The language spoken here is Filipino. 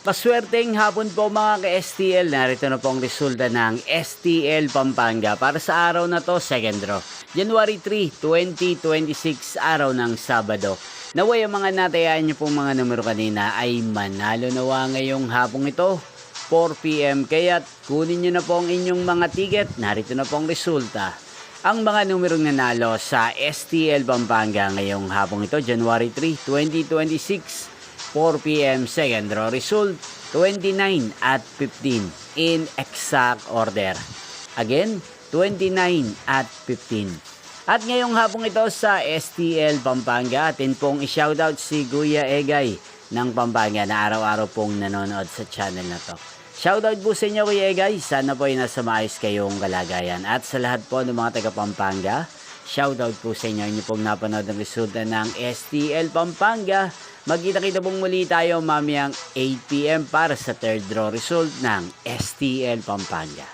Paswerteng hapon po mga ka-STL. Narito na po ang resulta ng STL Pampanga para sa araw na to, second draw. January 3, 2026, araw ng Sabado. Naway ang mga natayaan niyo pong mga numero kanina ay manalo nawa ngayong hapong ito, 4 PM. Kaya't kunin niyo na po ang inyong mga ticket. Narito na po ang resulta. Ang mga numerong nanalo sa STL Pampanga ngayong hapong ito, January 3, 2026, 4 PM, second draw result, 29 at 15 in exact order. Again, 29 at 15. At ngayong hapong ito sa STL Pampanga, atin pong i-shoutout si Kuya Egay ng Pampanga na araw-araw pong nanonood sa channel na to. Shoutout po sa inyo Kuya Egay, sana po ay nasa maayos kayong kalagayan. At sa lahat po ng mga taga Pampanga, shoutout po sa inyo, inyo pong napanood ng resulta ng STL Pampanga. Magkita-kita pong muli tayo mamayang 8 PM para sa third draw result ng STL Pampanga.